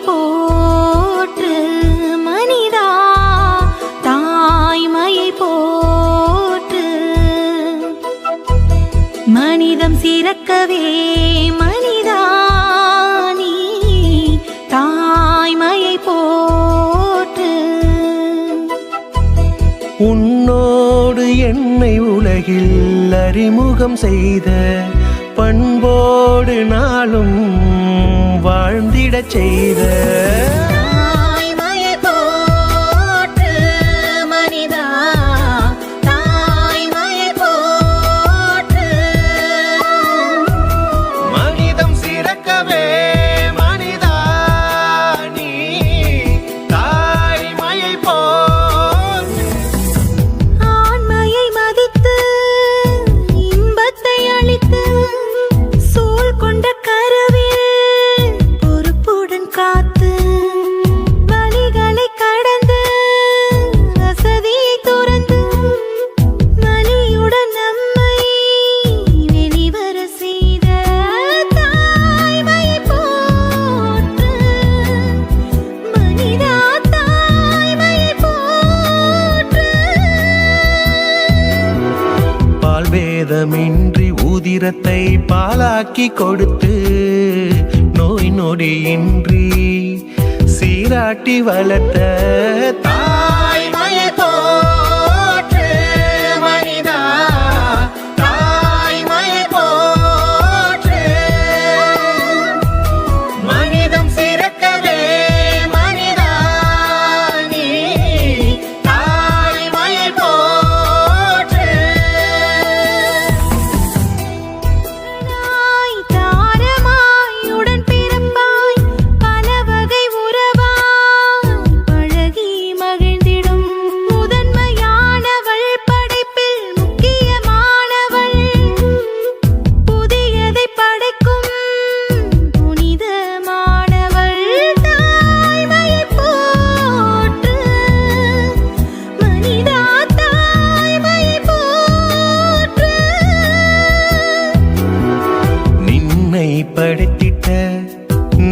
போற்று மனிதா தாய்மையை போற்று. மனிதம் சிறக்கவே மனிதா நீ தாய்மையை போற்று. உன்னோடு என்னை உலகில் அறிமுகம் செய்த பண்போடு நாளும் வாழ்ந்திடச் செய்த வேதமின்றி உதிரத்தை பாலாக்கி கொடுத்து நோய் நொடியின்றி சீராட்டி வளர்த்த தாய்மையை போற்று மனிதா தாய்மையை போற்று. மனிதம் சிறக்கவே மனிதா நீ தாய்மையை போற்று. படைத்திட்ட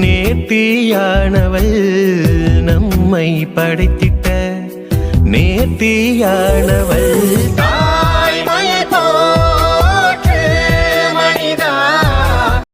நேர்த்தியானவள் நம்மை படைத்திட்ட நேர்த்தியானவள்.